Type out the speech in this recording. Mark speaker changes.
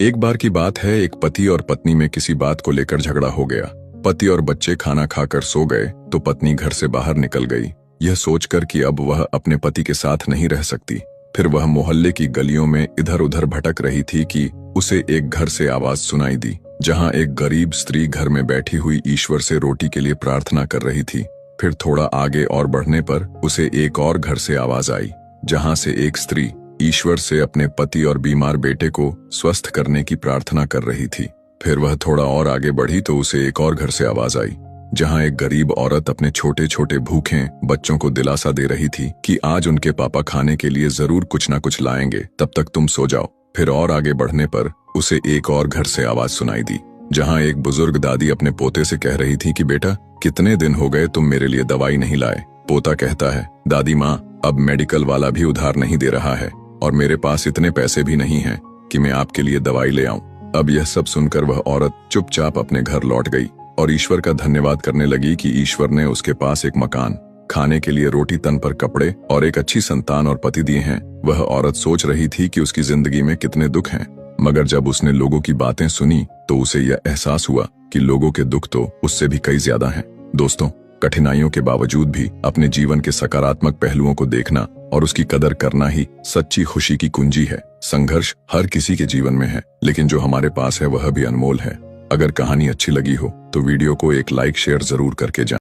Speaker 1: एक बार की बात है, एक पति और पत्नी में किसी बात को लेकर झगड़ा हो गया। पति और बच्चे खाना खाकर सो गए तो पत्नी घर से बाहर निकल गई, यह सोचकर कि अब वह अपने पति के साथ नहीं रह सकती। फिर वह मोहल्ले की गलियों में इधर उधर भटक रही थी कि उसे एक घर से आवाज सुनाई दी, जहां एक गरीब स्त्री घर में बैठी हुई ईश्वर से रोटी के लिए प्रार्थना कर रही थी। फिर थोड़ा आगे और बढ़ने पर उसे एक और घर से आवाज आई, जहां से एक स्त्री ईश्वर से अपने पति और बीमार बेटे को स्वस्थ करने की प्रार्थना कर रही थी। फिर वह थोड़ा और आगे बढ़ी तो उसे एक और घर से आवाज आई, जहां एक गरीब औरत अपने छोटे छोटे भूखे बच्चों को दिलासा दे रही थी कि आज उनके पापा खाने के लिए जरूर कुछ ना कुछ लाएंगे, तब तक तुम सो जाओ। फिर और आगे बढ़ने पर उसे एक और घर से आवाज सुनाई दी, जहां एक बुजुर्ग दादी अपने पोते से कह रही थी कि बेटा, कितने दिन हो गए तुम मेरे लिए दवाई नहीं लाए। पोता कहता है, दादी माँ, अब मेडिकल वाला भी उधार नहीं दे रहा है और मेरे पास इतने पैसे भी नहीं हैं कि मैं आपके लिए दवाई ले आऊं। अब यह सब सुनकर वह औरत चुपचाप अपने घर लौट गई और ईश्वर का धन्यवाद करने लगी कि ईश्वर ने उसके पास एक मकान, खाने के लिए रोटी, तन पर कपड़े और एक अच्छी संतान और पति दिए हैं। वह औरत सोच रही थी कि उसकी जिंदगी में कितने दुख हैं, मगर जब उसने लोगों की बातें सुनी तो उसे यह एहसास हुआ कि लोगों के दुख तो उससे भी कई ज्यादा हैं। दोस्तों, कठिनाइयों के बावजूद भी अपने जीवन के सकारात्मक पहलुओं को देखना और उसकी कदर करना ही सच्ची खुशी की कुंजी है। संघर्ष हर किसी के जीवन में है, लेकिन जो हमारे पास है वह भी अनमोल है। अगर कहानी अच्छी लगी हो तो वीडियो को एक लाइक शेयर जरूर करके जाएं।